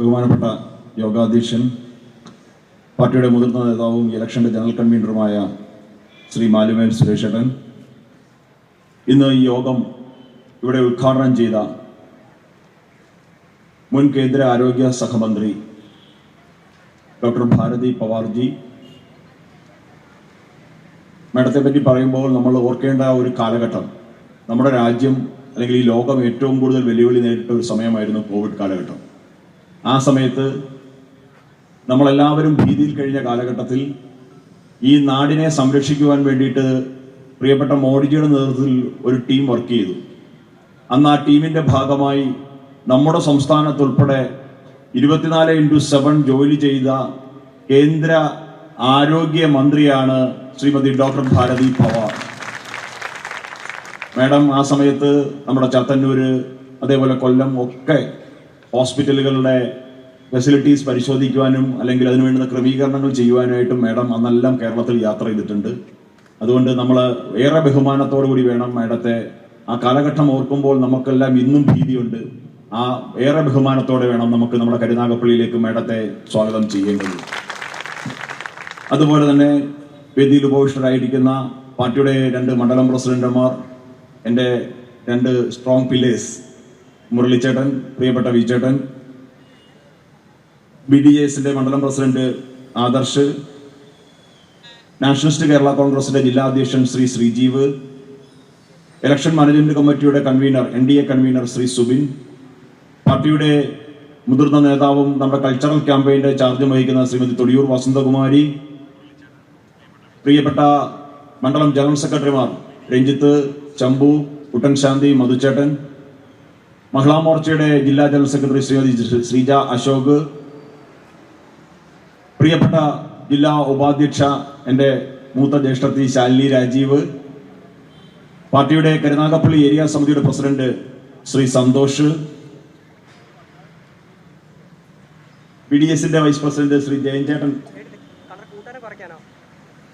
ബഹുമാനപ്പെട്ട യോഗാധ്യക്ഷൻ, പാർട്ടിയുടെ മുതിർന്ന നേതാവും ഇലക്ഷന്റെ ജനറൽ കൺവീനറുമായ ശ്രീ മാലുമേൽ സുരേഷേട്ടൻ, ഇന്ന് ഈ യോഗം ഇവിടെ ഉദ്ഘാടനം ചെയ്ത മുൻ കേന്ദ്ര ആരോഗ്യ സഹമന്ത്രി ഡോക്ടർ ഭാരതി പവാർജി, മാഡത്തെ പറ്റി പറയുമ്പോൾ നമ്മൾ ഓർക്കേണ്ട ഒരു കാലഘട്ടം, നമ്മുടെ രാജ്യം അല്ലെങ്കിൽ ഈ ലോകം ഏറ്റവും കൂടുതൽ വെല്ലുവിളി നേരിട്ട ഒരു സമയമായിരുന്നു കോവിഡ് കാലഘട്ടം. ആ സമയത്ത് നമ്മളെല്ലാവരും ഭീതിയിൽ കഴിഞ്ഞ കാലഘട്ടത്തിൽ ഈ നാടിനെ സംരക്ഷിക്കുവാൻ വേണ്ടിയിട്ട് പ്രിയപ്പെട്ട മോഡിജിയുടെ നേതൃത്വത്തിൽ ഒരു ടീം വർക്ക് ചെയ്തു. അന്ന് ആ ടീമിന്റെ ഭാഗമായി നമ്മുടെ സംസ്ഥാനത്തുൾപ്പെടെ 24x7 ജോലി ചെയ്ത കേന്ദ്ര ആരോഗ്യ മന്ത്രിയാണ് ശ്രീമതി ഡോക്ടർ ഭാരതി പവാർ. മാഡം ആ സമയത്ത് നമ്മുടെ ചത്തന്നൂര്, അതേപോലെ കൊല്ലം ഒക്കെ ഹോസ്പിറ്റലുകളുടെ ഫെസിലിറ്റീസ് പരിശോധിക്കുവാനും അല്ലെങ്കിൽ അതിനു വേണ്ടുന്ന ക്രമീകരണങ്ങൾ ചെയ്യുവാനായിട്ടും മാഡം അന്നെല്ലാം കേരളത്തിൽ യാത്ര ചെയ്തിട്ടുണ്ട്. അതുകൊണ്ട് നമ്മൾ ഏറെ ബഹുമാനത്തോടു കൂടി വേണം മാഡത്തെ, ആ കാലഘട്ടം ഓർക്കുമ്പോൾ നമുക്കെല്ലാം ഇന്നും ഭീതിയുണ്ട്. ആ ഏറെ ബഹുമാനത്തോടെ വേണം നമുക്ക് നമ്മുടെ കരുനാഗപ്പള്ളിയിലേക്ക് മാഡത്തെ സ്വാഗതം ചെയ്യേണ്ടത്. അതുപോലെ തന്നെ വേദിയിൽ ഉപവിഷ്ടരായിരിക്കുന്ന പാർട്ടിയുടെ 2 മണ്ഡലം പ്രസിഡന്റുമാർ, എൻ്റെ 2 സ്ട്രോങ് പില്ലേഴ്സ്, മുരളിച്ചേട്ടൻ, പ്രിയപ്പെട്ട വിചേട്ടൻ, BDJസിന്റെ മണ്ഡലം പ്രസിഡന്റ് ആദർശ്, നാഷണലിസ്റ്റ് കേരള കോൺഗ്രസിന്റെ ജില്ലാ അധ്യക്ഷൻ ശ്രീ ശ്രീജീവ്, ഇലക്ഷൻ മാനേജ്മെന്റ് കമ്മിറ്റിയുടെ convener NDA convener Shri Subin, പാർട്ടിയുടെ മുതിർന്ന നേതാവും നമ്മുടെ കൾച്ചറൽ ക്യാമ്പയിന്റെ ചാർജ് വഹിക്കുന്ന ശ്രീമതി തൊടിയൂർ വസന്തകുമാരി, പ്രിയപ്പെട്ട മണ്ഡലം ജനറൽ സെക്രട്ടറിമാർ രഞ്ജിത്ത്, ചമ്പു, കുട്ടൻ ശാന്തി, മധുചേട്ടൻ, മഹിളാ മോർച്ചയുടെ ജില്ലാ ജനറൽ സെക്രട്ടറി ശ്രീമതി ശ്രീജ അശോക്, പ്രിയപ്പെട്ട ജില്ലാ ഉപാധ്യക്ഷ എൻ്റെ മൂത്ത ജ്യേഷ്ഠത്തി ശാലിനി രാജീവ്, പാർട്ടിയുടെ കരുനാഗപ്പള്ളി ഏരിയ സമിതിയുടെ പ്രസിഡന്റ് ശ്രീ സന്തോഷ്, BDSന്റെ വൈസ് പ്രസിഡന്റ് ശ്രീ ജയൻ ചേട്ടൻ,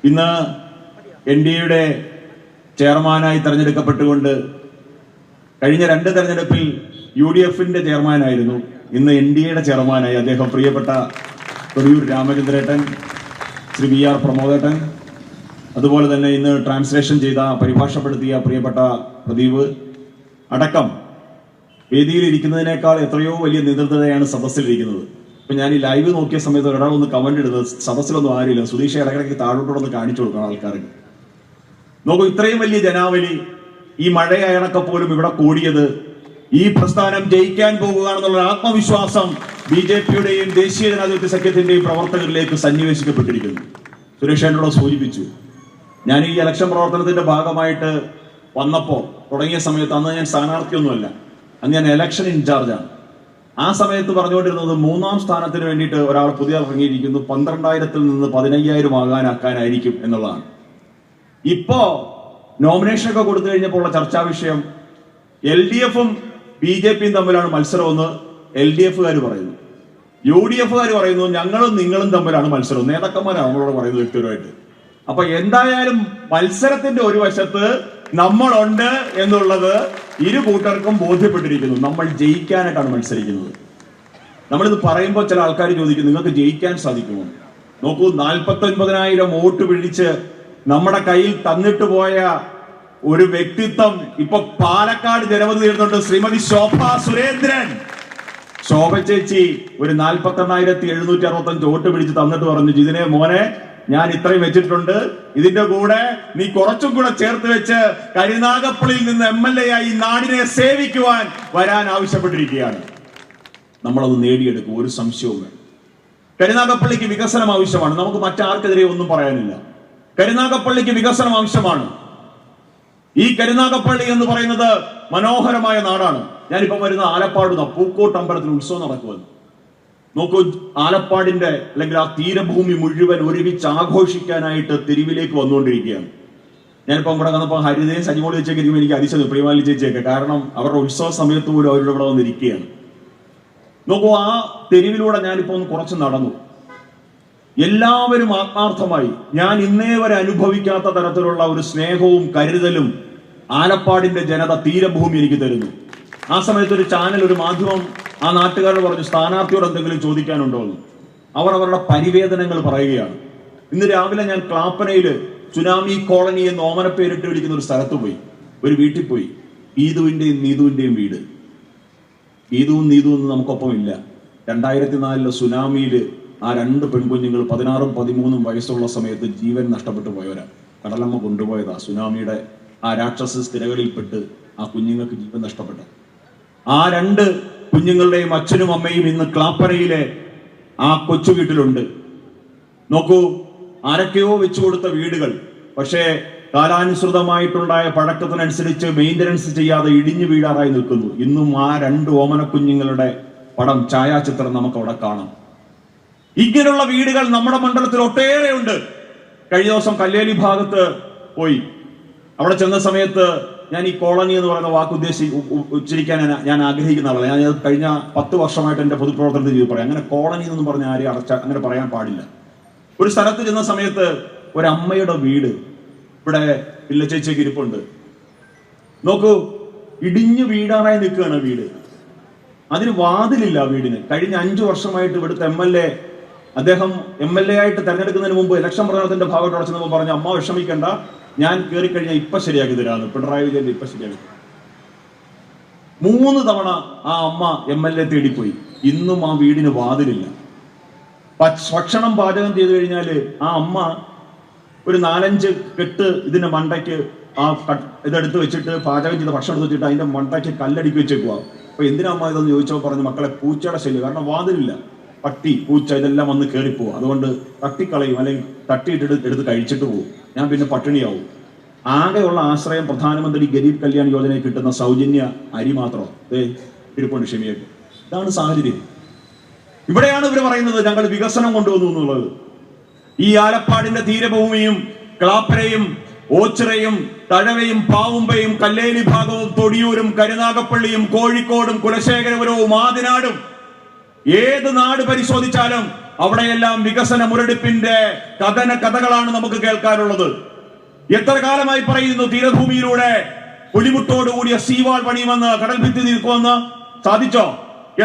ഇന്ന് NDAയുടെ ചെയർമാനായി തെരഞ്ഞെടുക്കപ്പെട്ടുകൊണ്ട് കഴിഞ്ഞ 2 തെരഞ്ഞെടുപ്പിൽ UDFന്റെ ചെയർമാനായിരുന്നു, ഇന്ന് NDAയുടെ ചെയർമാനായി അദ്ദേഹം പ്രിയപ്പെട്ട തൊടിയൂർ രാമചന്ദ്രേട്ടൻ, ശ്രീ VR പ്രമോദേട്ടൻ, അതുപോലെ തന്നെ ഇന്ന് ട്രാൻസ്ലേഷൻ ചെയ്ത പരിഭാഷപ്പെടുത്തിയ പ്രിയപ്പെട്ട പ്രദീപ് അടക്കം വേദിയിൽ ഇരിക്കുന്നതിനേക്കാൾ എത്രയോ വലിയ നേതൃത്വതയാണ് സദസ്സിലിരിക്കുന്നത്. ഇപ്പൊ ഞാൻ ഈ ലൈവ് നോക്കിയ സമയത്ത് ഒരാളൊന്ന് കമന്റ് ഇടുന്നത്, സദസ്സിലൊന്നും ആരില്ല, സുധീഷ് ഇടയ്ക്കിടയ്ക്ക് താഴോട്ടോടൊന്ന് കാണിച്ചു കൊടുക്കണം ആൾക്കാർക്ക്. നോക്കൂ, ഇത്രയും വലിയ ജനാവലി ഈ മഴയണക്കെ പോലും ഇവിടെ കൂടിയത് ഈ പ്രസ്ഥാനം ജയിക്കാൻ പോകുകയാണെന്നുള്ള ആത്മവിശ്വാസം BJPയുടെയും ദേശീയ ജനാധിപത്യ സഖ്യത്തിന്റെയും പ്രവർത്തകരിലേക്ക് സന്നിവേശിക്കപ്പെട്ടിരിക്കുന്നു. സുരേഷേട്ടനോട് സൂചിപ്പിച്ചു, ഞാൻ ഈ ഇലക്ഷൻ പ്രവർത്തനത്തിന്റെ ഭാഗമായിട്ട് വന്നപ്പോൾ തുടങ്ങിയ സമയത്ത് അന്ന് ഞാൻ സ്ഥാനാർത്ഥിയൊന്നുമല്ല, അന്ന് ഞാൻ ഇലക്ഷൻ ഇൻചാർജാണ്. ആ സമയത്ത് പറഞ്ഞുകൊണ്ടിരുന്നത് 3ാം സ്ഥാനത്തിന് വേണ്ടിയിട്ട് ഒരാൾ പുതിയ ഇറങ്ങിയിരിക്കുന്നു, 12,000-ൽ നിന്ന് 15,000 ആക്കാനായിരിക്കും എന്നുള്ളതാണ്. ഇപ്പോ നോമിനേഷനൊക്കെ കൊടുത്തു കഴിഞ്ഞപ്പോൾ ഉള്ള ചർച്ചാ വിഷയം LDFും BJPയും തമ്മിലാണ് മത്സരമെന്ന് LDFുകാർ പറയുന്നു, UDFുകാർ പറയുന്നു ഞങ്ങളും നിങ്ങളും തമ്മിലാണ് മത്സരം. നേതാക്കന്മാരാണ് നമ്മളോട് പറയുന്നത് വ്യക്തിപരമായിട്ട്. അപ്പൊ എന്തായാലും മത്സരത്തിന്റെ ഒരു വശത്ത് നമ്മളുണ്ട് എന്നുള്ളത് ഇരു കൂട്ടർക്കും ബോധ്യപ്പെട്ടിരിക്കുന്നു. നമ്മൾ ജയിക്കാനായിട്ടാണ് മത്സരിക്കുന്നത്. നമ്മളിത് പറയുമ്പോൾ ചില ആൾക്കാർ ചോദിക്കും, നിങ്ങൾക്ക് ജയിക്കാൻ സാധിക്കുമോ? നോക്കൂ, 49,000 വോട്ട് പിടിച്ച് നമ്മുടെ കയ്യിൽ തന്നിട്ട് പോയ ഒരു വ്യക്തിത്വം ഇപ്പൊ പാലക്കാട് ജനമത് നേരിടുന്നുണ്ട്, ശ്രീമതി ശോഭ സുരേന്ദ്രൻ. ശോഭ ചേച്ചി ഒരു 48,765 വോട്ട് പിടിച്ച് തന്നിട്ട് പറഞ്ഞു, ഇതിനെ മോനെ ഞാൻ ഇത്രയും വെച്ചിട്ടുണ്ട്, ഇതിന്റെ കൂടെ നീ കുറച്ചും കൂടെ ചേർത്ത് വെച്ച് കരുനാഗപ്പള്ളിയിൽ നിന്ന് MLA ആയി നാടിനെ സേവിക്കുവാൻ വരാൻ ആവശ്യപ്പെട്ടിരിക്കുകയാണ്. നമ്മളത് നേടിയെടുക്കും, ഒരു സംശയവും വേണം. കരുനാഗപ്പള്ളിക്ക് വികസനം ആവശ്യമാണ്, നമുക്ക് മറ്റാർക്കെതിരെ ഒന്നും പറയാനില്ല. കരുനാഗപ്പള്ളിക്ക് വികസനം ആവശ്യമാണ്. ഈ കരുനാഗപ്പള്ളി എന്ന് പറയുന്നത് മനോഹരമായ നാടാണ്. ഞാനിപ്പോ വരുന്ന ആലപ്പാട് പൂക്കോട്ട് അമ്പലത്തിൽ ഉത്സവം നടക്കുമെന്ന് നോക്കൂ. ആലപ്പാടിന്റെ അല്ലെങ്കിൽ ആ തീരഭൂമി മുഴുവൻ ഒരുമിച്ച് ആഘോഷിക്കാനായിട്ട് തെരുവിലേക്ക് വന്നുകൊണ്ടിരിക്കുകയാണ്. ഞാനിപ്പോ ഇവിടെ വന്നപ്പോൾ ഹരിതയും സജിമോളി ചേച്ചിയൊക്കെ ഇരിക്കുമ്പോൾ എനിക്ക് അതിശയം, പ്രിയമാലി ചേച്ചിയൊക്കെ, കാരണം അവരുടെ ഉത്സവ സമയത്ത് പോലും അവരുടെ ഇവിടെ വന്നിരിക്കുകയാണ്. നോക്കൂ, ആ തെരുവിലൂടെ ഞാനിപ്പോ ഒന്ന് കുറച്ച് നടന്നു. എല്ലാവരും ആത്മാർത്ഥമായി, ഞാൻ ഇന്നേ വരെ അനുഭവിക്കാത്ത തരത്തിലുള്ള ഒരു സ്നേഹവും കരുതലും ആലപ്പാടിന്റെ ജനത തീരഭൂമി എനിക്ക് തരുന്നു. ആ സമയത്ത് ഒരു ചാനൽ, ഒരു മാധ്യമം ആ നാട്ടുകാരോട് പറഞ്ഞു സ്ഥാനാർത്ഥിയോട് എന്തെങ്കിലും ചോദിക്കാനുണ്ടോ എന്ന്. അവർ അവരുടെ പരിവേദനങ്ങൾ പറയുകയാണ്. ഇന്ന് രാവിലെ ഞാൻ ക്ലാപ്പനയില് സുനാമി കോളനി എന്ന് ഓമന പേരിട്ട് വിളിക്കുന്ന ഒരു സ്ഥലത്ത് പോയി, ഒരു വീട്ടിൽ പോയി. ഗീതുവിന്റെയും നീതുവിന്റെയും വീട്. ഗീതുവും നീതുവും നമുക്കൊപ്പം ഇല്ല. 2004 സുനാമിയില് ആ 2 പെൺകുഞ്ഞുങ്ങൾ 16ഉം 13ഉം വയസ്സുള്ള സമയത്ത് ജീവൻ നഷ്ടപ്പെട്ടു പോയവരാ. കടലമ്മ കൊണ്ടുപോയതാ. സുനാമിയുടെ ആ രാക്ഷസ സ്ഥിരകളിൽപ്പെട്ട് ആ കുഞ്ഞുങ്ങൾക്ക് ജീവൻ നഷ്ടപ്പെട്ട ആ 2 കുഞ്ഞുങ്ങളുടെയും അച്ഛനും അമ്മയും ഇന്ന് ക്ലാപ്പനയിലെ ആ കൊച്ചു വീട്ടിലുണ്ട്. നോക്കൂ, ആരൊക്കെയോ വെച്ചു കൊടുത്ത വീടുകൾ, പക്ഷേ കാലാനുസൃതമായിട്ടുണ്ടായ പഴക്കത്തിനനുസരിച്ച് മെയിൻ്റനൻസ് ചെയ്യാതെ ഇടിഞ്ഞു വീഴാറായി നിൽക്കുന്നു. ഇന്നും ആ 2 ഓമന കുഞ്ഞുങ്ങളുടെ പടം, ഛായാചിത്രം നമുക്ക് അവിടെ കാണാം. ഇങ്ങനെയുള്ള വീടുകൾ നമ്മുടെ മണ്ഡലത്തിൽ ഒട്ടേറെ ഉണ്ട്. കഴിഞ്ഞ ദിവസം കല്ലേലി ഭാഗത്ത് പോയി. അവിടെ ചെന്ന സമയത്ത് ഞാൻ ഈ കോളനി എന്ന് പറയുന്ന വാക്ക് ഉച്ചരിക്കാൻ ഞാൻ ആഗ്രഹിക്കുന്ന ആളല്ല. ഞാൻ കഴിഞ്ഞ 10 വർഷമായിട്ട് എന്റെ പൊതുപ്രവർത്തനത്തിൽ ചെയ്ത് പറയാം, അങ്ങനെ കോളനി എന്നൊന്നും പറഞ്ഞ ആരെയും അങ്ങനെ പറയാൻ പാടില്ല. ഒരു സ്ഥലത്ത് ചെന്ന സമയത്ത് ഒരമ്മയുടെ വീട് ഇവിടെ പിള്ളച്ചേച്ചിക്ക് ഇരിപ്പുണ്ട്. നോക്കൂ, ഇടിഞ്ഞു വീടാറായി നിൽക്കുകയാണ് വീട്. അതിന് വാതിലില്ല വീടിന്. കഴിഞ്ഞ 5 വർഷമായിട്ട് ഇവിടുത്തെ അദ്ദേഹം MLA ആയിട്ട് തെരഞ്ഞെടുക്കുന്നതിന് മുമ്പ് ഇലക്ഷൻ പ്രചാരണത്തിന്റെ ഭാഗത്ത് അടച്ചപ്പോൾ പറഞ്ഞു, അമ്മ വിഷമിക്കണ്ട, ഞാൻ കയറി കഴിഞ്ഞാൽ ഇപ്പൊ ശരിയാക്കി തരാന്ന്. പിണറായി വിജയൻ ഇപ്പൊ ശരിയാക്കി. 3 തവണ ആ അമ്മ MLA തേടിപ്പോയി. ഇന്നും ആ വീടിന് വാതിലില്ല. ഭക്ഷണം പാചകം ചെയ്തു കഴിഞ്ഞാല് ആ അമ്മ ഒരു 4-5 കെട്ട് ഇതിന്റെ മണ്ടയ്ക്ക് ഇതെടുത്ത് വെച്ചിട്ട് പാചകം ചെയ്ത ഭക്ഷണം എടുത്ത് വെച്ചിട്ട് അതിന്റെ മണ്ടയ്ക്ക് കല്ലടിക്ക് വെച്ചേക്കുക. അപ്പൊ എന്തിനാ അമ്മ ഇതെന്ന് ചോദിച്ചപ്പോൾ പറഞ്ഞു, മക്കളെ പൂച്ചയുടെ ശല്യം, കാരണം വാതിലില്ല, പട്ടി പൂച്ച ഇതെല്ലാം വന്ന് കയറിപ്പോവും, അതുകൊണ്ട് തട്ടിക്കളയും, അല്ലെങ്കിൽ തട്ടിയിട്ടെടുത്ത് എടുത്ത് കഴിച്ചിട്ട് പോകും, ഞാൻ പിന്നെ പട്ടിണിയാവും. ആകെയുള്ള ആശ്രയം പ്രധാനമന്ത്രി ഗരീബ് കല്യാൺ യോജനയിൽ കിട്ടുന്ന സൗജന്യ അരി മാത്രം ഇരിപ്പുണ്ട് ക്ഷമിയായിട്ട്. ഇതാണ് സാഹചര്യം. ഇവിടെയാണ് ഇവർ പറയുന്നത് ഞങ്ങൾ വികസനം കൊണ്ടുവന്നു എന്നുള്ളത്. ഈ ആലപ്പാടിന്റെ തീരഭൂമിയും ക്ലാപ്പനയും ഓച്ചിറയും തഴവയും പാവുമ്പയും കല്ലേലി ഭാഗവും തൊടിയൂരും കരുനാഗപ്പള്ളിയും കോഴിക്കോടും കുലശേഖരപുരവും ആദിനാടും, ഏത് നാട് പരിശോധിച്ചാലും അവിടെയെല്ലാം വികസന മുരടിപ്പിന്റെ കഥകളാണ് നമുക്ക് കേൾക്കാനുള്ളത്. എത്ര കാലമായി പറയുന്നു തീരഭൂമിയിലൂടെ പുലിമുട്ടോടുകൂടിയ സീവാൾ പണിയുമെന്ന്, കടൽ ഭിത്തി തീർക്കുമെന്ന്, സാധിച്ചോ?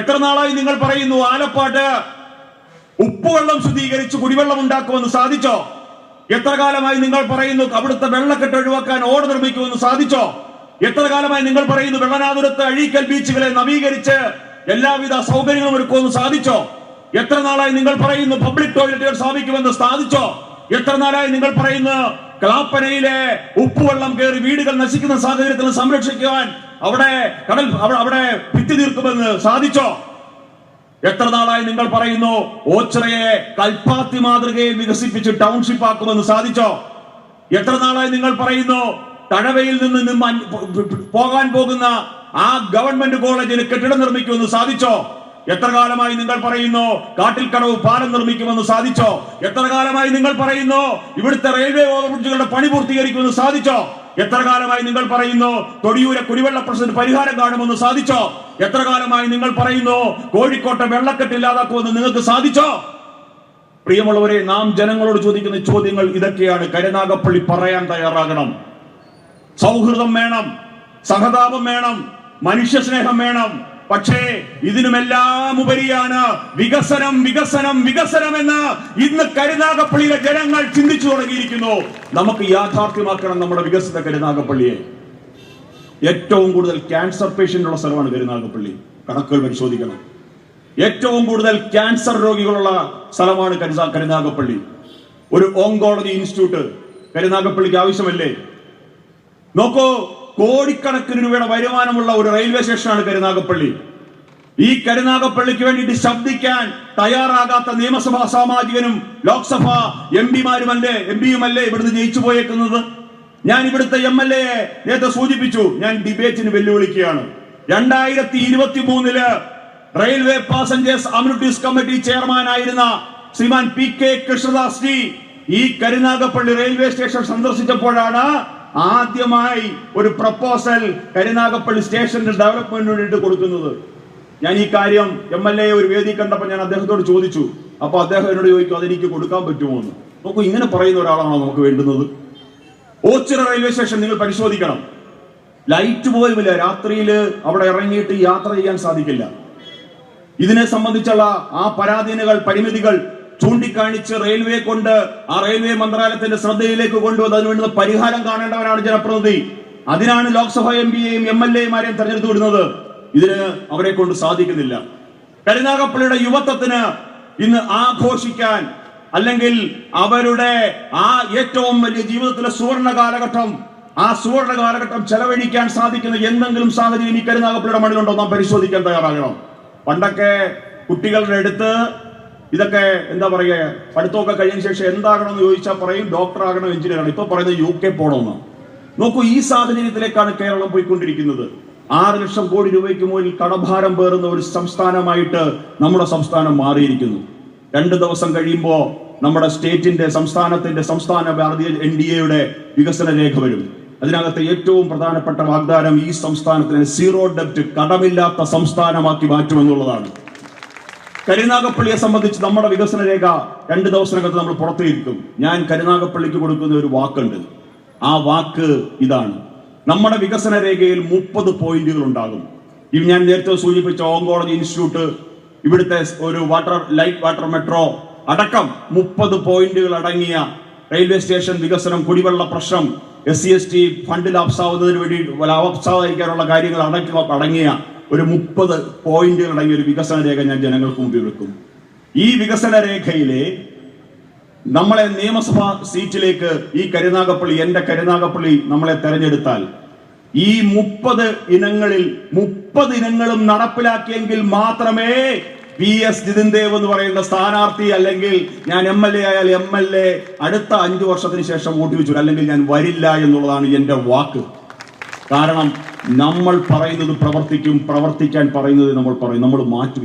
എത്ര നാളായി നിങ്ങൾ പറയുന്നു ആലപ്പാട്ട് ഉപ്പുവെള്ളം ശുദ്ധീകരിച്ച് കുടിവെള്ളം ഉണ്ടാക്കുമെന്ന്, സാധിച്ചോ? എത്ര കാലമായി നിങ്ങൾ പറയുന്നു അവിടുത്തെ വെള്ളക്കെട്ട് ഒഴിവാക്കാൻ ഓട നിർമ്മിക്കുമെന്ന്, സാധിച്ചോ? എത്ര കാലമായി നിങ്ങൾ പറയുന്നു വെള്ളനാതുരത്ത് അഴീക്കൽ ബീച്ചുകളെ നവീകരിച്ച് എല്ലാവിധ സൗകര്യങ്ങളും ഒരുക്കുമെന്ന്, സാധിച്ചോ? എത്ര നാളായി നിങ്ങൾ പറയുന്നു പബ്ലിക് ടോയ്ലറ്റുകൾ സ്ഥാപിക്കുമെന്ന്, സാധിച്ചോ? എത്ര നാളായി നിങ്ങൾ പറയുന്നു ക്ലാപ്പനയിലെ ഉപ്പുവെള്ളം കയറി വീടുകൾ നശിക്കുന്ന സാഹചര്യത്തിൽ സംരക്ഷിക്കുവാൻ അവിടെ ഭിത്തി തീർക്കുമെന്ന്, സാധിച്ചോ? എത്ര നാളായി നിങ്ങൾ പറയുന്നു ഓച്ചിറയെ കൽപ്പാത്തി മാതൃകയിൽ വികസിപ്പിച്ച് ടൗൺഷിപ്പ് ആക്കുമെന്ന്, സാധിച്ചോ? എത്ര നാളായി നിങ്ങൾ പറയുന്നു തഴവയിൽ നിന്ന് പോകാൻ പോകുന്ന ആ ഗവൺമെന്റ് കോളേജിന് കെട്ടിടം നിർമ്മിക്കുമെന്ന്, സാധിച്ചോ? എത്ര കാലമായി നിങ്ങൾ പറയുന്നു കാട്ടിൽക്കടവ് പാലം നിർമ്മിക്കുമെന്ന്, സാധിച്ചോ? എത്ര കാലമായി നിങ്ങൾ പറയുന്നു ഇവിടുത്തെ റെയിൽവേ ഓവർബ്രിഡ്ജുകളുടെ പണി പൂർത്തീകരിക്കുമെന്ന്, സാധിച്ചോ? എത്ര കാലമായി നിങ്ങൾ പറയുന്നു തൊടിയൂരെ കുടിവെള്ള പ്രശ്നത്തിന് പരിഹാരം കാണുമെന്ന്, സാധിച്ചോ? എത്ര കാലമായി നിങ്ങൾ പറയുന്നു കോഴിക്കോട്ടെ വെള്ളക്കെട്ട് ഇല്ലാതാക്കുമെന്ന്, നിങ്ങൾക്ക് സാധിച്ചോ? പ്രിയമുള്ളവരെ, നാം ജനങ്ങളോട് ചോദിക്കുന്ന ചോദ്യങ്ങൾ ഇതൊക്കെയാണ്. കരുനാഗപ്പള്ളി പറയാൻ തയ്യാറാകണം. സൗഹൃദം വേണം, സഹതാപം വേണം, മനുഷ്യസ്നേഹം വേണം. പക്ഷേ ഇതിനുമെല്ലാം ഉപരിയാണ് വികസനം, വികസനം, വികസനം എന്ന് ഇന്ന് കരുനാഗപ്പള്ളിയിലെ ജനങ്ങൾ ചിന്തിച്ചു തുടങ്ങിയിരിക്കുന്നു. നമുക്ക് യാഥാർത്ഥ്യമാക്കണം നമ്മുടെ വികസിത കരുനാഗപ്പള്ളിയെ. ഏറ്റവും കൂടുതൽ ക്യാൻസർ പേഷ്യന്റ് ഉള്ള സ്ഥലമാണ് കരുനാഗപ്പള്ളി. കണക്കുകൾ പരിശോധിക്കണം. ഏറ്റവും കൂടുതൽ ക്യാൻസർ രോഗികളുള്ള സ്ഥലമാണ് കരുനാഗപ്പള്ളി. ഒരു ഓങ്കോളജി ഇൻസ്റ്റിറ്റ്യൂട്ട് കരുനാഗപ്പള്ളിക്ക് ആവശ്യമല്ലേ? നോക്കൂ, കോടിക്കണക്കിന് രൂപയുടെ വരുമാനമുള്ള ഒരു റെയിൽവേ സ്റ്റേഷനാണ് കരുനാഗപ്പള്ളി. ഈ കരുനാഗപ്പള്ളിക്ക് വേണ്ടിയിട്ട് ശബ്ദിക്കാൻ തയ്യാറാകാത്ത നിയമസഭാ സാമാജികനും ലോക്സഭാ എംപിയുമല്ലേ ഇവിടുന്ന് ജയിച്ചു പോയേക്കുന്നത്. ഞാൻ ഇവിടുത്തെ MLA നേരത്തെ സൂചിപ്പിച്ചു, ഞാൻ ഡിബേറ്റിന് വെല്ലുവിളിക്കുകയാണ്. 2023 railway passengers amenities committee chairman ആയിരുന്ന ശ്രീമാൻ PK കൃഷ്ണദാസ് ഈ കരുനാഗപ്പള്ളി റെയിൽവേ സ്റ്റേഷൻ സന്ദർശിച്ചപ്പോഴാണ് ആദ്യമായി ഒരു പ്രപ്പോസൽ കരുനാഗപ്പള്ളി സ്റ്റേഷന്റെ ഡെവലപ്മെന്റിന് വേണ്ടിയിട്ട് കൊടുക്കുന്നത്. ഞാൻ ഈ കാര്യം MLA ഒരു വേദി കണ്ടപ്പോൾ ഞാൻ അദ്ദേഹത്തോട് ചോദിച്ചു. അപ്പൊ അദ്ദേഹം എന്നോട് ചോദിക്കും അതെനിക്ക് കൊടുക്കാൻ പറ്റുമോ എന്ന്. നോക്കൂ, ഇങ്ങനെ പറയുന്ന ഒരാളാണോ നമുക്ക് വേണ്ടുന്നത്? ഓച്ചിറ റെയിൽവേ സ്റ്റേഷൻ നിങ്ങൾ പരിശോധിക്കണം. ലൈറ്റ് പോലുമില്ല. രാത്രിയിൽ അവിടെ ഇറങ്ങിയിട്ട് യാത്ര ചെയ്യാൻ സാധിക്കില്ല. ഇതിനെ സംബന്ധിച്ചുള്ള ആ പരാധീനകൾ, പരിമിതികൾ ചൂണ്ടിക്കാണിച്ച് റെയിൽവേ കൊണ്ട് ആ റെയിൽവേ മന്ത്രാലയത്തിന്റെ ശ്രദ്ധയിലേക്ക് കൊണ്ടുവന്ന് അതിനുവേണ്ട പരിഹാരം കാണേണ്ടവരാണ് ജനപ്രതിനിധി. അതിനാണ് ലോക്സഭാ എംപിയെയും MLA-മാരെയും തെരഞ്ഞെടുത്തു വിടുന്നത്. ഇതിന് അവരെ കൊണ്ട് സാധിക്കുന്നില്ല. കരുനാഗപ്പള്ളിയുടെ യുവത്വത്തിന് ഇന്ന് ആഘോഷിക്കാൻ, അല്ലെങ്കിൽ അവരുടെ ആ ഏറ്റവും വലിയ ജീവിതത്തിലെ സുവർണ കാലഘട്ടം, ആ സുവർണ കാലഘട്ടം ചെലവഴിക്കാൻ സാധിക്കുന്ന എന്തെങ്കിലും സാഹചര്യം ഈ കരുനാഗപ്പള്ളിയുടെ മണ്ണിലുണ്ടോ നാം പരിശോധിക്കാൻ തയ്യാറാകണം. പണ്ടൊക്കെ കുട്ടികളുടെ അടുത്ത് ഇതൊക്കെ എന്താ പറയുക, പഠിത്തമൊക്കെ കഴിഞ്ഞ ശേഷം എന്താകണമെന്ന് ചോദിച്ചാൽ പറയും ഡോക്ടർ ആകണം, എഞ്ചിനീയർ ആണ്. ഇപ്പൊ പറയുന്നത് UK പോകണമെന്ന്. നോക്കൂ, ഈ സാഹചര്യത്തിലേക്കാണ് കേരളം പോയിക്കൊണ്ടിരിക്കുന്നത്. 6 ലക്ഷം കോടി രൂപയ്ക്ക് മുകളിൽ കടഭാരം പേറുന്ന ഒരു സംസ്ഥാനമായിട്ട് നമ്മുടെ സംസ്ഥാനം മാറിയിരിക്കുന്നു. 2 ദിവസം കഴിയുമ്പോൾ നമ്മുടെ സംസ്ഥാന ഭാരതീയ NDA-യുടെ വികസന രേഖ വരും. അതിനകത്ത് ഏറ്റവും പ്രധാനപ്പെട്ട വാഗ്ദാനം ഈ സംസ്ഥാനത്തിന് 0 ഡെപ്റ്റ്, കടമില്ലാത്ത സംസ്ഥാനമാക്കി മാറ്റുമെന്നുള്ളതാണ്. കരുനാഗപ്പള്ളിയെ സംബന്ധിച്ച് നമ്മുടെ വികസന രേഖ 2 ദിവസത്തിനകത്ത് നമ്മൾ പുറത്തിരിക്കും. ഞാൻ കരുനാഗപ്പള്ളിക്ക് കൊടുക്കുന്ന ഒരു വാക്കുണ്ട്. ആ വാക്ക് ഇതാണ്: നമ്മുടെ വികസന രേഖയിൽ 30 പോയിന്റുകൾ ഉണ്ടാകും. ഇത് ഞാൻ നേരത്തെ സൂചിപ്പിച്ച ഓങ്കോളജി ഇൻസ്റ്റിറ്റ്യൂട്ട്, ഇവിടുത്തെ ഒരു ലൈറ്റ് വാട്ടർ മെട്രോ അടക്കം 30 പോയിന്റുകൾ അടങ്ങിയ റെയിൽവേ സ്റ്റേഷൻ വികസനം, കുടിവെള്ള പ്രശ്നം, SC/ST ഫണ്ടിൽ അപ്സാവുന്നതിന് വേണ്ടി അപ്സാവായിരിക്കാനുള്ള കാര്യങ്ങൾ അടങ്ങിയ ഒരു 30 പോയിന്റുകൾ അടങ്ങിയ ഒരു വികസന രേഖ ഞാൻ ജനങ്ങൾക്ക് മുമ്പിൽ വെക്കും. ഈ വികസന രേഖയിലെ നമ്മളെ നിയമസഭാ സീറ്റിലേക്ക് ഈ കരുനാഗപ്പള്ളി, എന്റെ കരുനാഗപ്പള്ളി നമ്മളെ തെരഞ്ഞെടുത്താൽ ഈ 30 ഇനങ്ങളിൽ 30 ഇനങ്ങളും നടപ്പിലാക്കിയെങ്കിൽ മാത്രമേ PS ജിതിൻദേവ് എന്ന് പറയുന്ന സ്ഥാനാർത്ഥി, അല്ലെങ്കിൽ ഞാൻ MLA ആയാൽ MLA അടുത്ത 5 വർഷത്തിന് ശേഷം വോട്ട് ചോദിച്ചു, അല്ലെങ്കിൽ ഞാൻ വരില്ല എന്നുള്ളതാണ് എന്റെ വാക്ക്. കാരണം നമ്മൾ പറയുന്നത് പ്രവർത്തിക്കും, പ്രവർത്തിക്കാൻ പറയുന്നത് നമ്മൾ പറയും. നമ്മൾ മാറ്റും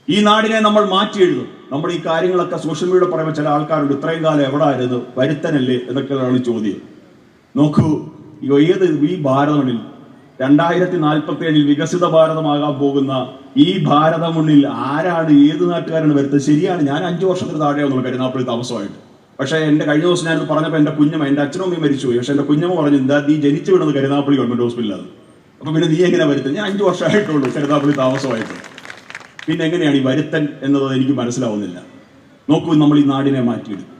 ഈ നാടിനെ നമ്മൾ മാറ്റി എഴുതും. നമ്മൾ ഈ കാര്യങ്ങളൊക്കെ സോഷ്യൽ മീഡിയ പറയുമ്പോൾ ചില ആൾക്കാരുണ്ട്, ഇത്രയും കാലം എവിടെ ആയിരുന്നു, വരുത്തനല്ലേ എന്നൊക്കെയാണ് ചോദ്യം. നോക്കൂ, ഈ ഭാരതമണ്ണിൽ 2047 വികസിത ഭാരതമാകാൻ പോകുന്ന ഈ ഭാരതമണ്ണിൽ ആരാണ്, ഏത് നാട്ടുകാരാണ് വരുത്തത്? ശരിയാണ്, ഞാൻ 5 വർഷത്തിന് താഴെയാവുന്നു കരുനാഗപ്പള്ളി താമസമായിട്ട്. പക്ഷേ എന്റെ കഴിഞ്ഞ ദിവസം ഞാനത് പറഞ്ഞപ്പോൾ എന്റെ കുഞ്ഞമ്മ, എന്റെ അച്ഛനും അമ്മയും മരിച്ചുപോയി. പക്ഷെ എന്റെ കുഞ്ഞമ്മ പറഞ്ഞു, എന്താ നീ ജനിച്ചു വിടുന്നത് കരുനാഗപ്പള്ളി ഗവൺമെന്റ് ഹോസ്പിറ്റലാണ്, അപ്പൊ പിന്നെ നീ എങ്ങനെ വരുത്തത്? ഞാൻ 5 വർഷമായിട്ടുള്ളൂ കരുനാഗപ്പള്ളി താമസമായിട്ട്. പിന്നെ എങ്ങനെയാണ് ഈ വരുത്തൻ എന്നത് എനിക്ക് മനസ്സിലാവുന്നില്ല. നോക്കൂ, നമ്മൾ ഈ നാടിനെ മാറ്റിയെടുക്കും.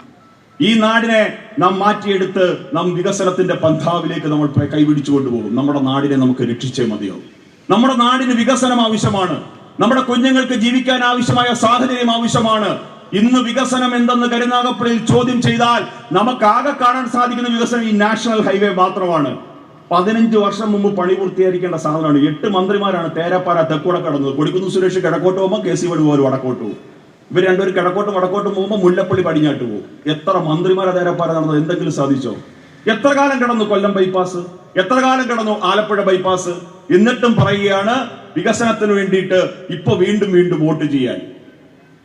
ഈ നാടിനെ നാം മാറ്റിയെടുത്ത് നാം വികസനത്തിന്റെ പന്ഥാവിലേക്ക് നമ്മൾ കൈപിടിച്ചു കൊണ്ടുപോകും. നമ്മുടെ നാടിനെ നമുക്ക് രക്ഷിച്ചേ മതിയാവും. നമ്മുടെ നാടിന് വികസനം ആവശ്യമാണ്. നമ്മുടെ കുഞ്ഞുങ്ങൾക്ക് ജീവിക്കാൻ ആവശ്യമായ സാഹചര്യം ആവശ്യമാണ്. ഇന്ന് വികസനം എന്തെന്ന് കരുനാഗപ്പള്ളിയിൽ ചോദ്യം ചെയ്താൽ നമുക്കാകെ കാണാൻ സാധിക്കുന്ന വികസനം ഈ നാഷണൽ ഹൈവേ മാത്രമാണ്. 15 വർഷം മുമ്പ് പണി പൂർത്തീകരിക്കേണ്ട സാധനമാണ്. 8 മന്ത്രിമാരാണ് തേരാപ്പാറ തെക്കൂടെ കടന്നത്. കൊടിക്കുന്ന് സുരേഷ് കിഴക്കോട്ട് പോകുമ്പോൾ KC വേണുഗോപാൽ വടക്കോട്ട് പോകും. ഇവർ രണ്ടുപേരും കിഴക്കോട്ടും വടക്കോട്ടും പോകുമ്പോൾ മുല്ലപ്പള്ളി പടിഞ്ഞാട്ട് പോകും. എത്ര മന്ത്രിമാരെ തേരാപ്പാറ നടന്നത്? എന്തെങ്കിലും സാധിച്ചോ? എത്ര കാലം കിടന്നു കൊല്ലം ബൈപ്പാസ്? എത്ര കാലം കിടന്നു ആലപ്പുഴ ബൈപ്പാസ്? എന്നിട്ടും പറയുകയാണ് വികസനത്തിന് വേണ്ടിയിട്ട് ഇപ്പൊ വീണ്ടും വോട്ട് ചെയ്യാൻ.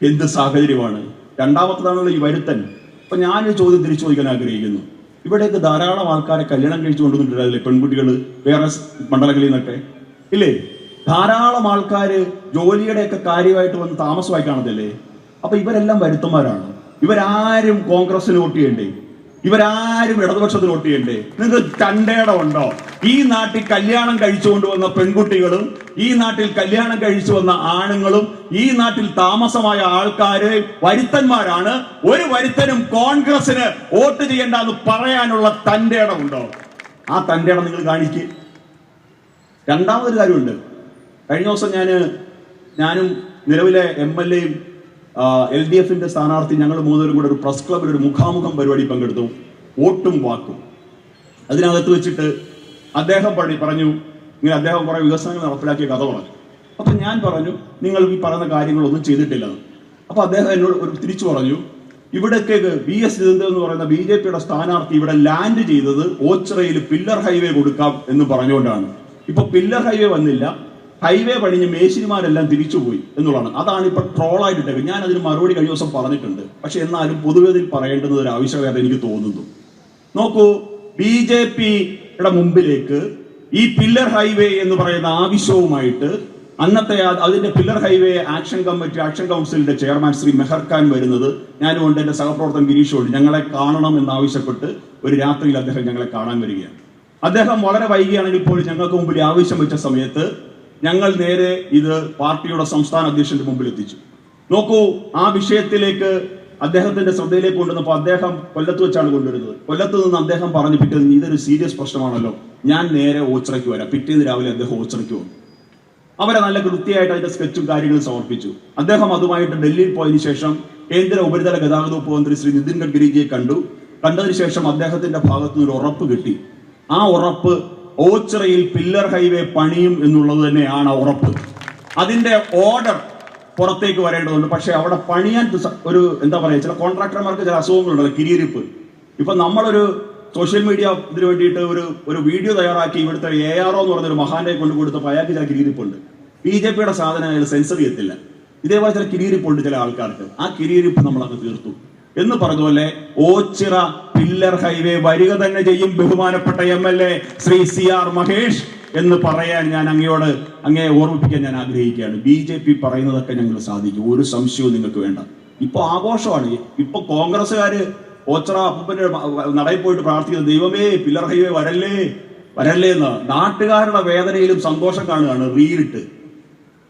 എന്ത് സാഹചര്യമാണ്? രണ്ടാമത്തതാണല്ലോ ഈ വരുത്തൻ. അപ്പൊ ഞാനൊരു ചോദ്യം തിരിച്ചു ചോദിക്കാൻ ആഗ്രഹിക്കുന്നു. ഇവിടേക്ക് ധാരാളം ആൾക്കാരെ കല്യാണം കഴിച്ചു കൊണ്ടുവന്നിട്ടില്ലേ, പെൺകുട്ടികൾ വേറെ മണ്ഡലങ്ങളിൽ നിന്നൊക്കെ ഇല്ലേ? ധാരാളം ആൾക്കാര് ജോലിയുടെയൊക്കെ കാര്യമായിട്ട് വന്ന് താമസമായി കാണത്തില്ലേ? അപ്പൊ ഇവരെല്ലാം വരുത്തന്മാരാണ്. ഇവരാരും കോൺഗ്രസിന് വോട്ട് ചെയ്യണ്ടേ? ഇവരാരും ഇടതുപക്ഷത്തിന് വോട്ട് ചെയ്യണ്ടേ? നിങ്ങൾക്ക് തന്റേടം ഉണ്ടോ? ഈ നാട്ടിൽ കല്യാണം കഴിച്ചു കൊണ്ടുവന്ന പെൺകുട്ടികളും ഈ നാട്ടിൽ കല്യാണം കഴിച്ചു വന്ന ആണുങ്ങളും ഈ നാട്ടിൽ താമസമായ ആൾക്കാര് വരുത്തന്മാരാണ്. ഒരു വരുത്തനും കോൺഗ്രസിന് വോട്ട് ചെയ്യണ്ട എന്ന് പറയാനുള്ള തന്റേടം ഉണ്ടോ? ആ തന്റേടം നിങ്ങൾ കാണിക്കുക. രണ്ടാമതൊരു കാര്യമുണ്ട്. കഴിഞ്ഞ ദിവസം ഞാനും നിലവിലെ MLA-യും LDF-ന്റെ സ്ഥാനാർത്ഥി, ഞങ്ങൾ 3 പേരും കൂടെ ഒരു പ്രസ് ക്ലബിൽ ഒരു മുഖാമുഖം പരിപാടി പങ്കെടുത്തു. വോട്ടും വാക്കും. അതിനകത്ത് വെച്ചിട്ട് അദ്ദേഹം പറഞ്ഞു, ഇങ്ങനെ അദ്ദേഹം കുറെ വികസനങ്ങൾ നടപ്പിലാക്കിയ കഥ പറഞ്ഞു. അപ്പൊ ഞാൻ പറഞ്ഞു, നിങ്ങൾ ഈ പറയുന്ന കാര്യങ്ങളൊന്നും ചെയ്തിട്ടില്ല. അപ്പൊ അദ്ദേഹം എന്നോട് തിരിച്ചു പറഞ്ഞു, ഇവിടേക്ക് PS ജിതേന്ദ്രൻ എന്ന് പറയുന്ന BJP-യുടെ സ്ഥാനാർത്ഥി ഇവിടെ ലാൻഡ് ചെയ്തത് ഓച്ചിറയിൽ പില്ലർ ഹൈവേ കൊടുക്കാം എന്ന് പറഞ്ഞുകൊണ്ടാണ്. ഇപ്പൊ പില്ലർ ഹൈവേ വന്നില്ല, ഹൈവേ പണിഞ്ഞ് മേശിരിമാരെല്ലാം തിരിച്ചുപോയി എന്നുള്ളതാണ്. അതാണ് ഇപ്പൊ ട്രോളായിട്ടിട്ടേക്ക്. ഞാൻ അതിന് മറുപടി കഴിഞ്ഞ ദിവസം പറഞ്ഞിട്ടുണ്ട്. പക്ഷെ എന്നാലും പൊതുവേദിയിൽ പറയേണ്ടുന്നത് ഒരു ആവശ്യകത എനിക്ക് തോന്നുന്നു. നോക്കൂ, BJP-യുടെ മുമ്പിലേക്ക് ഈ പില്ലർ ഹൈവേ എന്ന് പറയുന്ന ആവശ്യവുമായിട്ട് അന്നത്തെ അതിന്റെ പില്ലർ ഹൈവേ ആക്ഷൻ കൗൺസിലിന്റെ ചെയർമാൻ ശ്രീ മെഹർ ഖാൻ വരുന്നത്, ഞാനുകൊണ്ട് എന്റെ സഹപ്രവർത്തകൻ ഗിരീഷോട് ഞങ്ങളെ കാണണം എന്നാവശ്യപ്പെട്ട് ഒരു രാത്രിയിൽ അദ്ദേഹം ഞങ്ങളെ കാണാൻ വരികയാണ്. അദ്ദേഹം വളരെ വൈകിയാണെങ്കിൽ പോലും ഞങ്ങൾക്ക് മുമ്പിൽ ആവശ്യം വെച്ച സമയത്ത് ഞങ്ങൾ നേരെ ഇത് പാർട്ടിയുടെ സംസ്ഥാന അധ്യക്ഷന്റെ മുമ്പിൽ എത്തിച്ചു. നോക്കൂ, ആ വിഷയത്തിലേക്ക് അദ്ദേഹത്തിന്റെ ശ്രദ്ധയിലേക്ക് കൊണ്ടുവന്നപ്പോൾ അദ്ദേഹം കൊല്ലത്ത് വെച്ചാണ് കൊണ്ടുവരുന്നത്. കൊല്ലത്ത് നിന്ന് അദ്ദേഹം പറഞ്ഞു, പിറ്റേന്ന് ഇതൊരു സീരിയസ് പ്രശ്നമാണല്ലോ, ഞാൻ നേരെ ഓച്ചിറയ്ക്ക് വരാം. പിറ്റേന്ന് രാവിലെ അദ്ദേഹം ഓച്ചിറയ്ക്ക് വന്നു. അവരെ നല്ല കൃത്യമായിട്ട് അതിന്റെ സ്കെച്ചും കാര്യങ്ങളും സമർപ്പിച്ചു. അദ്ദേഹം അതുമായിട്ട് ഡൽഹിയിൽ പോയതിനു ശേഷം കേന്ദ്ര ഉപരിതല ഗതാഗത വകുപ്പ് മന്ത്രി ശ്രീ നിതിൻ ഗഡ്കരിജിയെ കണ്ടതിന് ശേഷം അദ്ദേഹത്തിന്റെ ഭാഗത്തു നിന്ന് ഒരു ഉറപ്പ് കിട്ടി. ആ ഉറപ്പ് ഓച്ചിറയിൽ പില്ലർ ഹൈവേ പണിയും എന്നുള്ളത് തന്നെയാണ് ആ ഉറപ്പ്. അതിന്റെ ഓർഡർ പുറത്തേക്ക് വരേണ്ടതുണ്ട്. പക്ഷെ അവിടെ പണിയാൻ ഒരു എന്താ പറയാ, ചില കോൺട്രാക്ടർമാർക്ക് ചില അസുഖങ്ങളുണ്ടല്ലോ, കിരിയിരിപ്പ്. ഇപ്പൊ നമ്മളൊരു സോഷ്യൽ മീഡിയ ഇതിനു വേണ്ടിയിട്ട് ഒരു വീഡിയോ തയ്യാറാക്കി ഇവിടുത്തെ ARO എന്ന് പറഞ്ഞൊരു മഹാനെ കൊണ്ട് കൊടുത്തപ്പോൾ അയാൾക്ക് ചില കിരിയിരിപ്പുണ്ട്. BJPയുടെ സാധനം അയാൾ സെൻസർ ചെയ്യത്തില്ല. ഇതേപോലെ ചില കിരിയിരിപ്പുണ്ട് ചില ആൾക്കാർക്ക്. ആ കിരിയിരിപ്പ് നമ്മളങ്ങ് തീർത്തു എന്ന് പറഞ്ഞതുപോലെ ഓച്ചിറ പില്ലർ ഹൈവേ വരിക തന്നെ ചെയ്യും ബഹുമാനപ്പെട്ട MLA ശ്രീ CR മഹേഷ് എന്ന് പറയാൻ ഞാൻ അങ്ങയെ ഓർമ്മിപ്പിക്കാൻ ഞാൻ ആഗ്രഹിക്കുകയാണ്. BJP പറയുന്നതൊക്കെ ഞങ്ങൾ സാധിക്കും, ഒരു സംശയവും നിങ്ങൾക്ക് വേണ്ട. ഇപ്പൊ ആഘോഷമാണ്. ഇപ്പൊ കോൺഗ്രസ്സുകാര് ഓച്ചിറ അപ്പൂപ്പന്റെ നടയിൽ പോയിട്ട് പ്രാർത്ഥിക്കുന്നത്, ദൈവമേ പില്ലർ ഹൈവേ വരല്ലേ വരല്ലേ എന്ന്. നാട്ടുകാരുടെ വേദനയിലും സന്തോഷം കാണുകയാണ് റീലിട്ട്.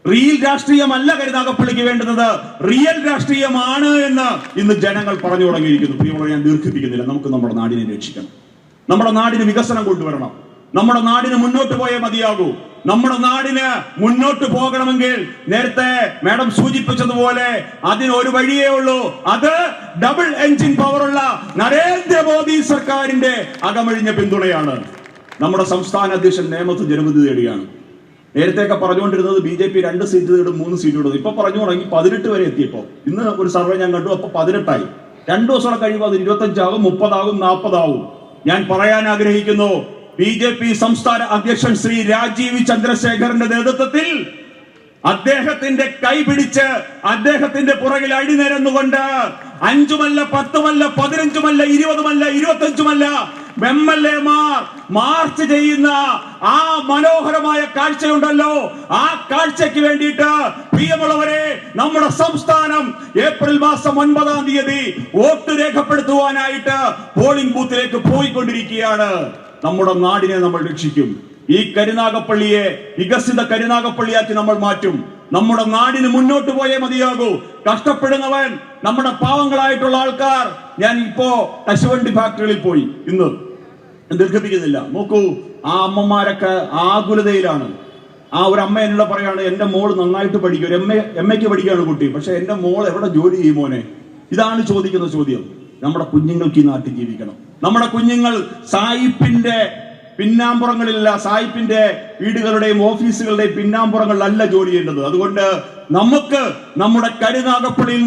റിയൽ രാഷ്ട്രീയമല്ല കരുനാഗപ്പള്ളിക്ക് വേണ്ടുന്നത്, റിയൽ രാഷ്ട്രീയമാണ് എന്ന് ഇന്ന് ജനങ്ങൾ പറഞ്ഞു തുടങ്ങിയിരിക്കുന്നു. പ്രിയമുള്ള, ഞാൻ ദീർഘിപ്പിക്കുന്നില്ല. നമുക്ക് നമ്മുടെ നാടിനെ രക്ഷിക്കണം, നമ്മുടെ നാടിന് വികസനം കൊണ്ടുവരണം, നമ്മുടെ നാടിന് മുന്നോട്ട് പോയേ മതിയാകൂ. നമ്മുടെ നാടിന് മുന്നോട്ട് പോകണമെങ്കിൽ നേരത്തെ മാഡം സൂചിപ്പിച്ചതുപോലെ അതിനൊരു വഴിയേ ഉള്ളൂ. അത് ഡബിൾ എഞ്ചിൻ പവറുള്ള നരേന്ദ്രമോദി സർക്കാരിന്റെ അകമഴിഞ്ഞ പിന്തുണയാണ്. നമ്മുടെ സംസ്ഥാന അധ്യക്ഷൻ നേമത്ത് ജനവിധി തേടുകയാണ്. നേരത്തെയൊക്കെ പറഞ്ഞുകൊണ്ടിരുന്നത് BJP 2 സീറ്റ് നേടും 3 സീറ്റ് ഇടും. ഇപ്പൊ പറഞ്ഞു തുടങ്ങി 18 വരെ എത്തിയപ്പോ. ഇന്ന് ഒരു സർവേ ഞാൻ കണ്ടു, അപ്പൊ 18 2 ദിവസം കഴിയുമ്പോൾ അത് 25 ആകും, 30 ആകും, 40 ആകും. ഞാൻ പറയാൻ ആഗ്രഹിക്കുന്നു, BJP സംസ്ഥാന അധ്യക്ഷൻ ശ്രീ രാജീവ് ചന്ദ്രശേഖറിന്റെ നേതൃത്വത്തിൽ അദ്ദേഹത്തിന്റെ കൈ പിടിച്ച് അദ്ദേഹത്തിന്റെ പുറകിൽ അടിനിരന്നുകൊണ്ട് 5മല്ല 10മല്ല 15മല്ല 20മല്ല 25മല്ല MLA-മാർ മാർച്ച് ചെയ്യുന്ന ആ മനോഹരമായ കാഴ്ചയുണ്ടല്ലോ, ആ കാഴ്ചയ്ക്ക് വേണ്ടിയിട്ട് പ്രിയമുള്ളവരെ, നമ്മുടെ സംസ്ഥാനം ഏപ്രിൽ മാസം 9-ാം തീയതി വോട്ട് രേഖപ്പെടുത്തുവാനായിട്ട് പോളിംഗ് ബൂത്തിലേക്ക് പോയിക്കൊണ്ടിരിക്കുകയാണ്. നമ്മുടെ നാടിനെ നമ്മൾ രക്ഷിക്കും. ഈ കരുനാഗപ്പള്ളിയെ വികസിത കരുനാഗപ്പള്ളിയാക്കി നമ്മൾ മാറ്റും. നമ്മുടെ നാടിന് മുന്നോട്ട് പോയേ മതിയാകൂ. കഷ്ടപ്പെടുന്നവൻ നമ്മുടെ പാവങ്ങളായിട്ടുള്ള ആൾക്കാർ. ഞാൻ ഇപ്പോ കശുവണ്ടി ഫാക്ടറികളിൽ പോയി, ഇന്ന് ദീർഘിപ്പിക്കുന്നില്ല. നോക്കൂ, ആ അമ്മമാരൊക്കെ ആകുലതയിലാണ്. ആ ഒരു അമ്മ എന്നോട് പറയാണ്, എന്റെ മോള് നന്നായിട്ട് പഠിക്കും, ഒരു MA-ക്ക് പഠിക്കുകയാണ് കുട്ടി, പക്ഷെ എന്റെ മോൾ എവിടെ ജോലി ചെയ്യും മോനെ? ഇതാണ് ചോദിക്കുന്ന ചോദ്യം. നമ്മുടെ കുഞ്ഞുങ്ങൾക്ക് ഈ നാട്ടിൽ ജീവിക്കണം. നമ്മുടെ കുഞ്ഞുങ്ങൾ സായിപ്പിന്റെ പിന്നാമ്പുറങ്ങളിലല്ല, സായിപ്പിന്റെ വീടുകളുടെയും ഓഫീസുകളുടെയും പിന്നാമ്പുറങ്ങളിലല്ല ജോലി ചെയ്യേണ്ടത്. അതുകൊണ്ട് നമുക്ക് നമ്മുടെ കരുനാഗപ്പള്ളിയിൽ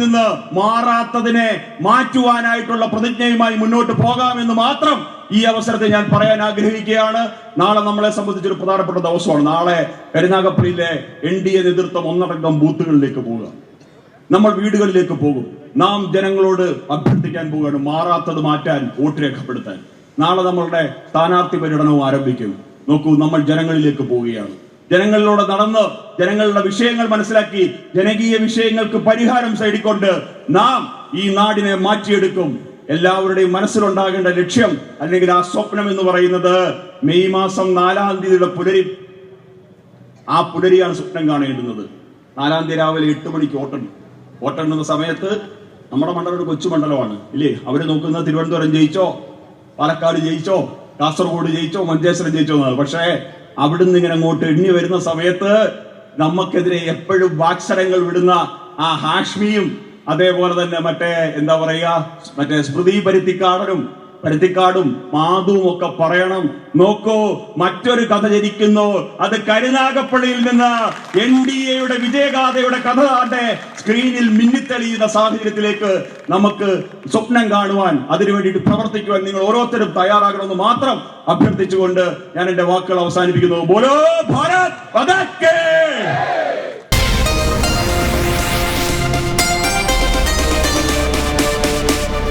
നിന്ന് മാറാത്തതിനെ മാറ്റുവാനായിട്ടുള്ള പ്രതിജ്ഞയുമായി മുന്നോട്ട് പോകാമെന്ന് മാത്രം ഈ അവസരത്തിൽ ഞാൻ പറയാൻ ആഗ്രഹിക്കുകയാണ്. നാളെ നമ്മളെ സംബന്ധിച്ചൊരു പ്രധാനപ്പെട്ട ദിവസമാണ്. നാളെ കരുനാഗപ്പള്ളിയിലെ NDA നേതൃത്വം 1 ബൂത്തുകളിലേക്ക് പോവുക. നമ്മൾ വീടുകളിലേക്ക് പോകും. നാം ജനങ്ങളോട് അഭ്യർത്ഥിക്കാൻ പോവുകയാണ്, മാറാത്തത് മാറ്റാൻ, വോട്ട് രേഖപ്പെടുത്താൻ. നാളെ നമ്മളുടെ സ്ഥാനാർത്ഥി പര്യടനവും ആരംഭിക്കും. നോക്കൂ, നമ്മൾ ജനങ്ങളിലേക്ക് പോവുകയാണ്. ജനങ്ങളിലൂടെ നടന്ന് ജനങ്ങളുടെ വിഷയങ്ങൾ മനസ്സിലാക്കി ജനകീയ വിഷയങ്ങൾക്ക് പരിഹാരം തേടിക്കൊണ്ട് നാം ഈ നാടിനെ മാറ്റിയെടുക്കും. എല്ലാവരുടെയും മനസ്സിലുണ്ടാകേണ്ട ലക്ഷ്യം അല്ലെങ്കിൽ ആ സ്വപ്നം എന്ന് പറയുന്നത് മെയ് മാസം 4-ാം തീയതിയുടെ ആ പുലരിയാണ് സ്വപ്നം കാണേണ്ടുന്നത്. 4-ാം തീയതി രാവിലെ 8 മണിക്ക് വോട്ടെണ്ണുന്ന സമയത്ത് നമ്മുടെ മണ്ഡലം ഒരു കൊച്ചു മണ്ഡലമാണ് ഇല്ലേ? അവര് നോക്കുന്നത് തിരുവനന്തപുരം ജയിച്ചോ, പാലക്കാട് ജയിച്ചോ, കാസർഗോഡ് ജയിച്ചോ, മഞ്ചേശ്വരം ജയിച്ചോ എന്നാണ്. പക്ഷേ അവിടുന്ന് ഇങ്ങനെ അങ്ങോട്ട് എണ്ണി വരുന്ന സമയത്ത് നമുക്കെതിരെ എപ്പോഴും വാക്സരങ്ങൾ വിടുന്ന ആ ഹാഷ്മിയും അതേപോലെ തന്നെ മറ്റേ സ്മൃതി പരുത്തിക്കാടും മാധുവും ഒക്കെ പറയണം, നോക്കൂ മറ്റൊരു കഥ ജനിക്കുന്നു. അത് കരുനാഗപ്പള്ളിയിൽ നിന്ന് NDA-യുടെ വിജയഗാഥയുടെ കഥ സ്ക്രീനിൽ മിന്നിത്തെളിയുന്ന സാഹചര്യത്തിലേക്ക് നമുക്ക് സ്വപ്നം കാണുവാൻ, അതിനു വേണ്ടിയിട്ട് പ്രവർത്തിക്കുവാൻ നിങ്ങൾ ഓരോരുത്തരും തയ്യാറാകണമെന്ന് മാത്രം അഭ്യർത്ഥിച്ചുകൊണ്ട് ഞാൻ എന്റെ വാക്കുകൾ അവസാനിപ്പിക്കുന്നു. ബോലോ ഭാരത് മാതാ കി